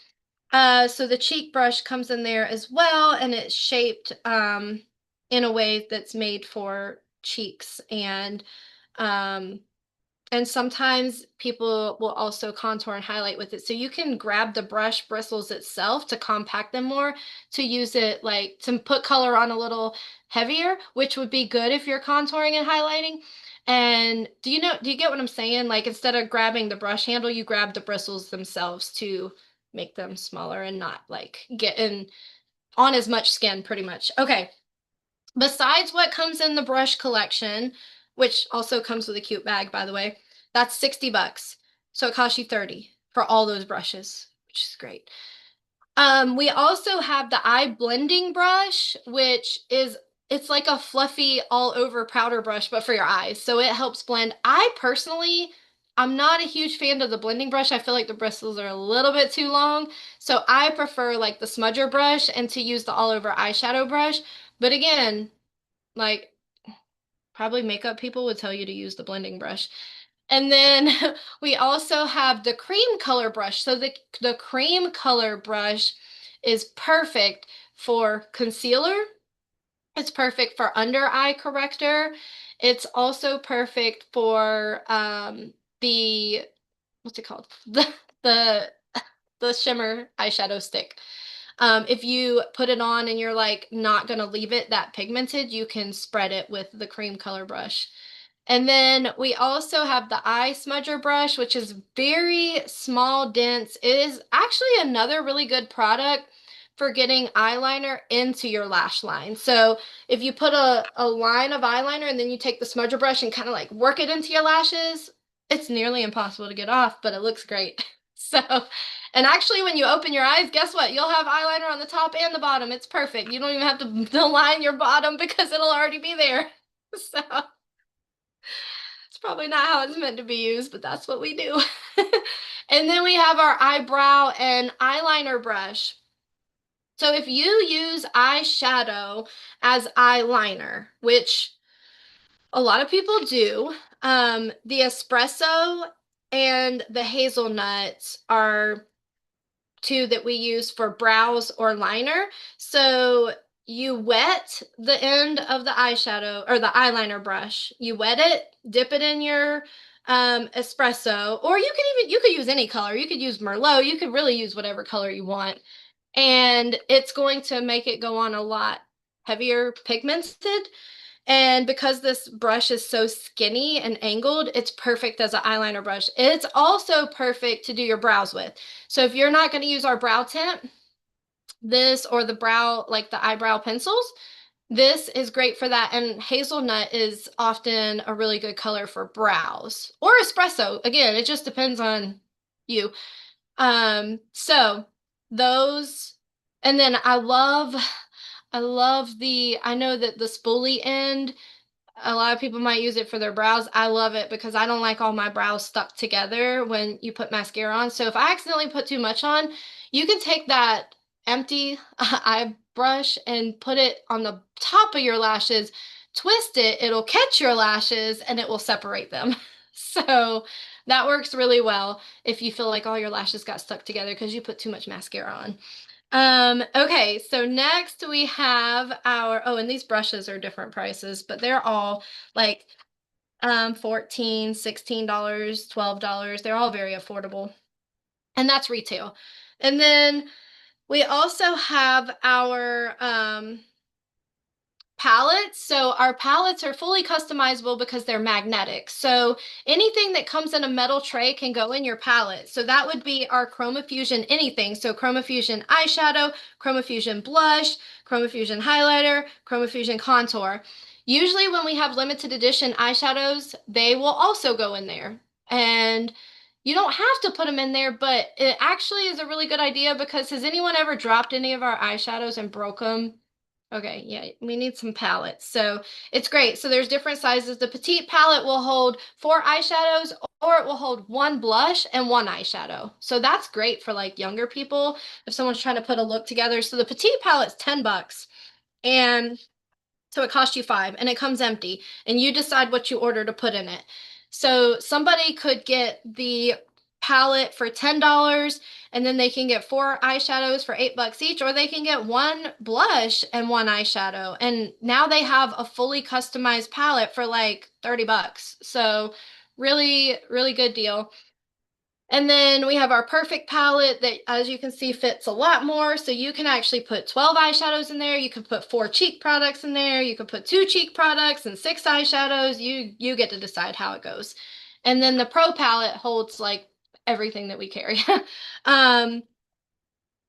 So the cheek brush comes in there as well, and it's shaped in a way that's made for cheeks. Um, and sometimes people will also contour and highlight with it. So you can grab the brush bristles itself to compact them more, to use it like to put color on a little heavier, which would be good if you're contouring and highlighting. And do you get what I'm saying? Like instead of grabbing the brush handle, you grab the bristles themselves to make them smaller and not like getting on as much skin pretty much. Okay. Besides what comes in the brush collection, which also comes with a cute bag, by the way, that's 60 bucks. So it costs you 30 for all those brushes, which is great. We also have the eye blending brush, which is it's like a fluffy all over powder brush, but for your eyes. So it helps blend. I personally, I'm not a huge fan of the blending brush. I feel like the bristles are a little bit too long. So I prefer like the smudger brush and to use the all over eyeshadow brush. But again, like probably makeup people would tell you to use the blending brush. And then we also have the cream color brush. So the cream color brush is perfect for concealer. It's perfect for under eye corrector. It's also perfect for the what's it called? The the shimmer eyeshadow stick. If you put it on and you're like not gonna leave it that pigmented, you can spread it with the cream color brush. And then we also have the eye smudger brush, which is very small, dense. It is actually another really good product for getting eyeliner into your lash line. So if you put a line of eyeliner and then you take the smudger brush and kind of like work it into your lashes, it's nearly impossible to get off, but it looks great. So, and actually when you open your eyes, guess what? You'll have eyeliner on the top and the bottom. It's perfect. You don't even have to line your bottom because it'll already be there. So It's probably not how it's meant to be used, but that's what we do. And then we have our eyebrow and eyeliner brush. So if you use eyeshadow as eyeliner, which a lot of people do, the espresso and the hazelnuts are two that we use for brows or liner. So you wet the end of the eyeshadow or the eyeliner brush. You wet it, dip it in your espresso, or you could use any color. You could use Merlot. You could really use whatever color you want. And it's going to make it go on a lot heavier pigmented. And because this brush is so skinny and angled, it's perfect as an eyeliner brush. It's also perfect to do your brows with. So if you're not going to use our brow tint, this or the brow, like the eyebrow pencils, this is great for that. And hazelnut is often a really good color for brows or espresso. Again, it just depends on you. So those, and then I know that the spoolie end, a lot of people might use it for their brows. I love it because I don't like all my brows stuck together when you put mascara on. So if I accidentally put too much on, you can take that empty eye brush and put it on the top of your lashes, twist it, it'll catch your lashes and it will separate them. So that works really well if you feel like all your lashes got stuck together because you put too much mascara on. Okay, so next we have our, oh, and these brushes are different prices, but they're all like 14, $16, $12. They're all very affordable. And that's retail. And then we also have our palettes. So our palettes are fully customizable because they're magnetic. So anything that comes in a metal tray can go in your palette. So that would be our Chroma Fusion anything. So Chroma Fusion eyeshadow, Chroma Fusion blush, Chroma Fusion highlighter, Chroma Fusion contour. Usually when we have limited edition eyeshadows, they will also go in there. And you don't have to put them in there, but it actually is a really good idea because has anyone ever dropped any of our eyeshadows and broke them? Okay, yeah, we need some palettes. So it's great. So there's different sizes. The petite palette will hold 4 eyeshadows or it will hold 1 blush and 1 eyeshadow. So that's great for like younger people if someone's trying to put a look together. So the petite palette's $10 and so it costs you 5 and it comes empty and you decide what you order to put in it. So somebody could get the palette for $10 and then they can get 4 eyeshadows for $8 each, or they can get 1 blush and 1 eyeshadow. And now they have a fully customized palette for like $30. So really, really good deal. And then we have our perfect palette that, as you can see, fits a lot more. So you can actually put 12 eyeshadows in there. You can put 4 cheek products in there. You can put 2 cheek products and 6 eyeshadows. You get to decide how it goes. And then the Pro palette holds like everything that we carry. um,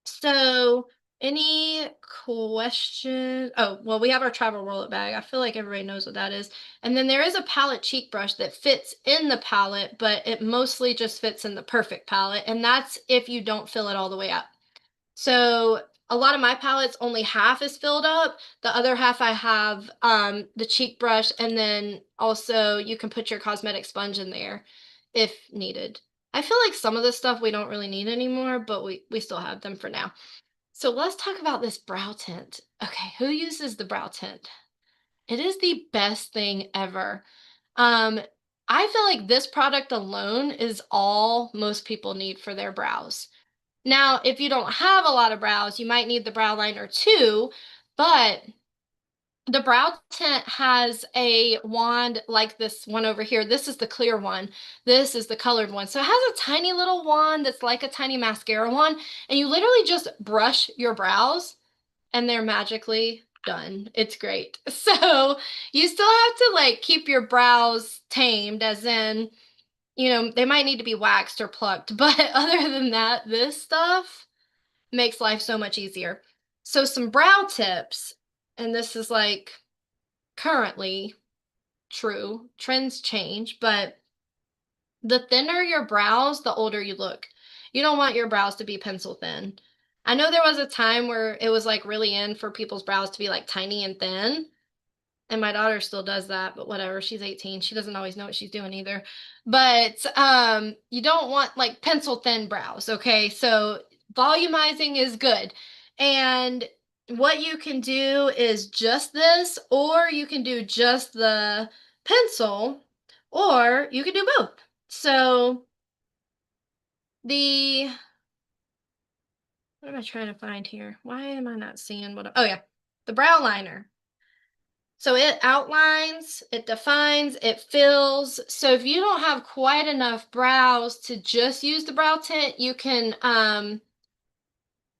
so any questions? Oh, well, we have our travel roll-up bag. I feel like everybody knows what that is. And then there is a palette cheek brush that fits in the palette, but it mostly just fits in the perfect palette. And that's if you don't fill it all the way up. So a lot of my palettes, only half is filled up. The other half I have the cheek brush, and then also you can put your cosmetic sponge in there if needed. I feel like some of the stuff we don't really need anymore, but we still have them for now. So let's talk about this brow tint. Okay, who uses the brow tint? It is the best thing ever. Um, I feel like this product alone is all most people need for their brows. Now, if you don't have a lot of brows, you might need the brow liner too, but the brow tint has a wand like this one over here. This is the clear one. This is the colored one. So it has a tiny little wand that's like a tiny mascara wand, and you literally just brush your brows and they're magically done. It's great. So you still have to like keep your brows tamed, as in, you know, they might need to be waxed or plucked, but other than that, this stuff makes life so much easier. So some brow tips, and this is like currently true. Trends change, but the thinner your brows, the older you look. You don't want your brows to be pencil thin. I know there was a time where it was like really in for people's brows to be like tiny and thin. And my daughter still does that, but whatever. She's 18. She doesn't always know what she's doing either. But you don't want like pencil thin brows, okay? So volumizing is good. And what you can do is just this, or you can do just the pencil, or you can do both. So the what am I trying to find here? Why am I not seeing what? Oh yeah, the brow liner. So it outlines, it defines, it fills. So if you don't have quite enough brows to just use the brow tint, you can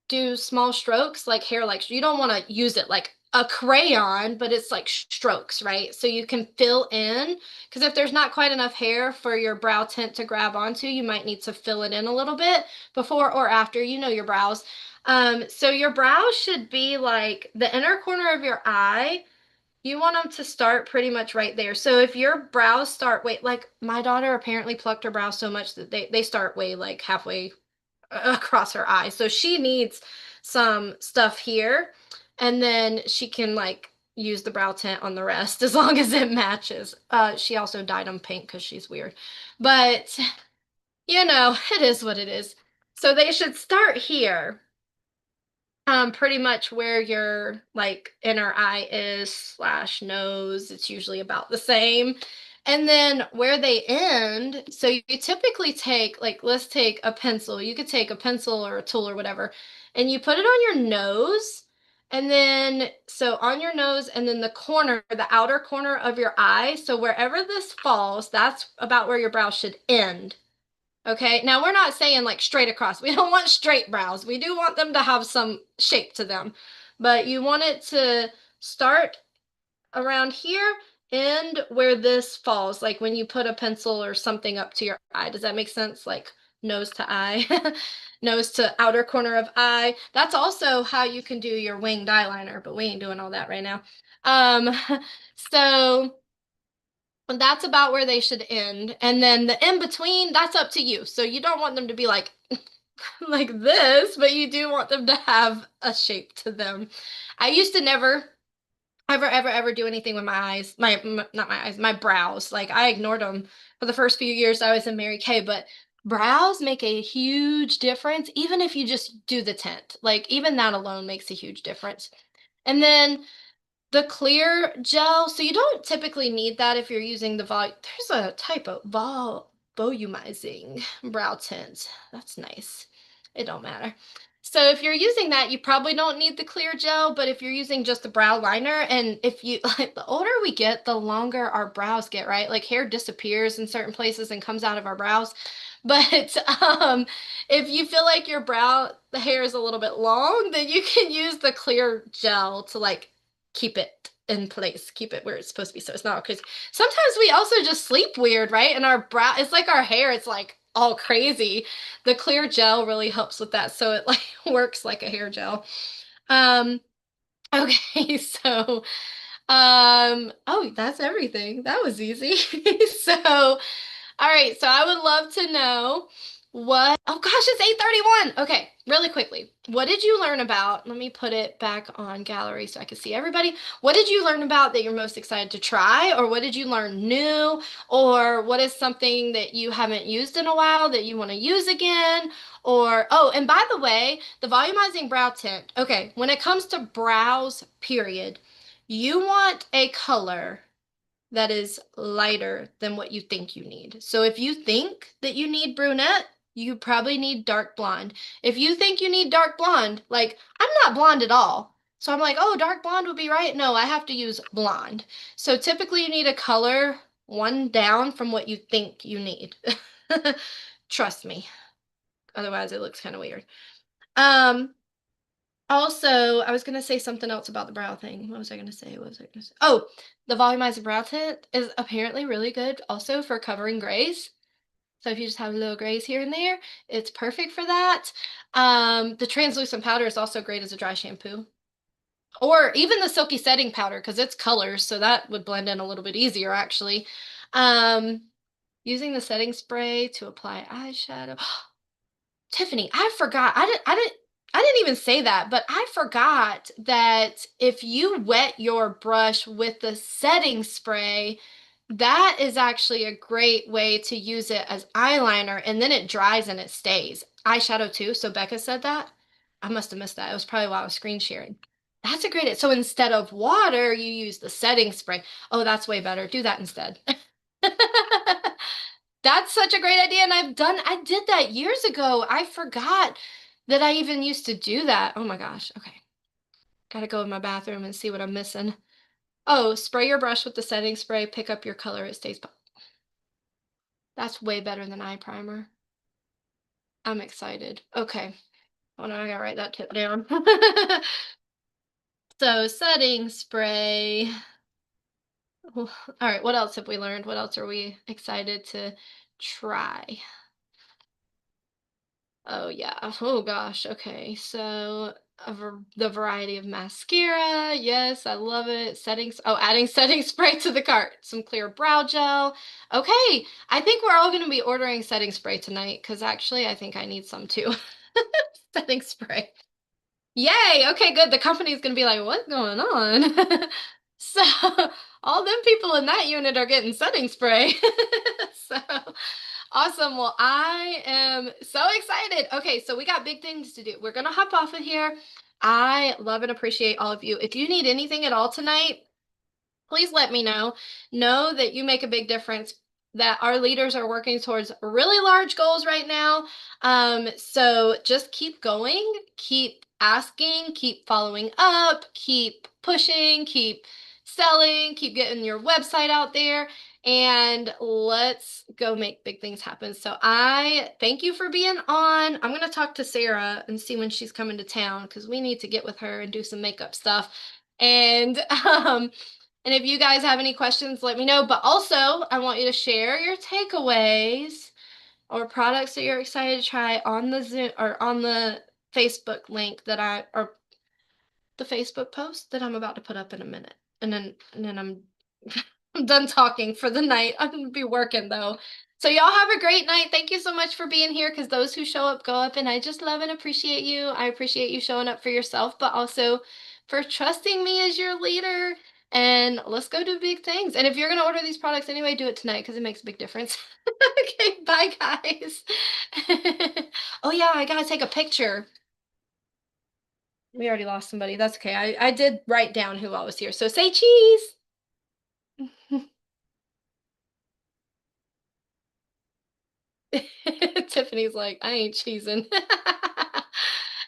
do small strokes like hair, like you don't want to use it like a crayon, but it's like strokes, right? So you can fill in, because if there's not quite enough hair for your brow tint to grab onto, you might need to fill it in a little bit before or after. You know your brows. So your brows should be like the inner corner of your eye. You want them to start pretty much right there. So if your brows start way, like my daughter apparently plucked her brows so much that they start way like halfway across her eye. So she needs some stuff here, and then she can like use the brow tint on the rest as long as it matches. She also dyed them pink because she's weird. But you know, it is what it is. So they should start here, pretty much where your like inner eye is slash nose. It's usually about the same. And then where they end, so you typically take, like, let's take a pencil. You could take a pencil or a tool or whatever, and you put it on your nose. And then, so on your nose, and then the corner, the outer corner of your eye. So wherever this falls, that's about where your brow should end. Okay, now we're not saying like straight across. We don't want straight brows. We do want them to have some shape to them. But you want it to start around here, and where this falls, like when you put a pencil or something up to your eye. Does that make sense? Like nose to eye, nose to outer corner of eye. That's also how you can do your winged eyeliner, but we ain't doing all that right now. Um, so that's about where they should end. And then the in between, that's up to you. So you don't want them to be like like this, but you do want them to have a shape to them. I used to never ever do anything with my eyes, my not my eyes, my brows. Like I ignored them for the first few years I was in Mary Kay, but brows make a huge difference even if you just do the tint. Like even that alone makes a huge difference. And then the clear gel, so you don't typically need that if you're using the there's a type of volumizing brow tint. That's nice. It don't matter. So if you're using that, you probably don't need the clear gel, but if you're using just the brow liner, and if you like, the older we get, the longer our brows get, right? Like hair disappears in certain places and comes out of our brows. But if you feel like your brow, the hair is a little bit long, then you can use the clear gel to like keep it in place, keep it where it's supposed to be. So it's not crazy. Sometimes we also just sleep weird, right? And our brow, it's like our hair, it's like all crazy. The clear gel really helps with that. So it like works like a hair gel. Um, okay, so oh, that's everything. That was easy. So all right, so I would love to know what, oh gosh, it's 8:31. Okay, really quickly. What did you learn about? Let me put it back on gallery so I can see everybody. What did you learn about that you're most excited to try? Or what did you learn new? Or what is something that you haven't used in a while that you want to use again? Or, oh, and by the way, the volumizing brow tint. Okay, when it comes to brows, period, you want a color that is lighter than what you think you need. So if you think that you need brunette, you probably need dark blonde. If you think you need dark blonde, like I'm not blonde at all. So I'm like, oh, dark blonde would be right. No, I have to use blonde. So typically you need a color one down from what you think you need. Trust me. Otherwise it looks kind of weird. Um, Also, I was gonna say something else about the brow thing. What was I gonna say? What was I gonna say? Oh, the volumizing brow tint is apparently really good also for covering grays. So if you just have little grays here and there, it's perfect for that. The translucent powder is also great as a dry shampoo. Or even the silky setting powder, because it's colors, so that would blend in a little bit easier actually. Using the setting spray to apply eyeshadow. Tiffany, I forgot. I didn't even say that, but I forgot that if you wet your brush with the setting spray, that is actually a great way to use it as eyeliner, and then it dries and it stays. Eyeshadow too. So Becca said that. I must have missed that. It was probably while I was screen sharing. That's a great. So instead of water, you use the setting spray. Oh, that's way better. Do that instead. That's such a great idea. And I did that years ago. I forgot that I even used to do that. Oh my gosh. Okay. Gotta go in my bathroom and see what I'm missing. Oh, spray your brush with the setting spray, pick up your color, it stays. That's way better than eye primer. I'm excited. Okay. Hold on, I gotta write that tip down. So setting spray. All right, what else have we learned? What else are we excited to try? Oh yeah. Oh gosh. Okay. So the variety of mascara. Yes, I love it. Settings. Oh, adding setting spray to the cart. Some clear brow gel. Okay. I think we're all going to be ordering setting spray tonight because actually I think I need some too. Setting spray. Yay. Okay, good. The company's going to be like, what's going on? So all them people in that unit are getting setting spray. So awesome. Well, I am so excited. Okay, so we got big things to do. We're going to hop off of here. I love and appreciate all of you. If you need anything at all tonight, please let me know. Know that you make a big difference, that our leaders are working towards really large goals right now. So just keep going, keep asking, keep following up, keep pushing, keep selling, keep getting your website out there, and let's go make big things happen. So I thank you for being on. I'm going to talk to Sarah and see when she's coming to town because we need to get with her and do some makeup stuff. And and if you guys have any questions, let me know. But also, I want you to share your takeaways or products that you're excited to try on the Zoom or on the Facebook link or the Facebook post that I'm about to put up in a minute. And then I'm I'm done talking for the night. I'm gonna be working though. So y'all have a great night. Thank you so much for being here because those who show up go up, and I just love and appreciate you. I appreciate you showing up for yourself, but also for trusting me as your leader. And let's go do big things. And if you're gonna order these products anyway, do it tonight because it makes a big difference. Okay, bye guys. Oh yeah, I gotta take a picture. We already lost somebody. That's okay. I did write down who all was here. So say cheese. Tiffany's like, I ain't cheesing.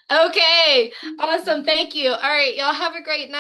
Okay. Awesome. Thank you. All right. Y'all have a great night.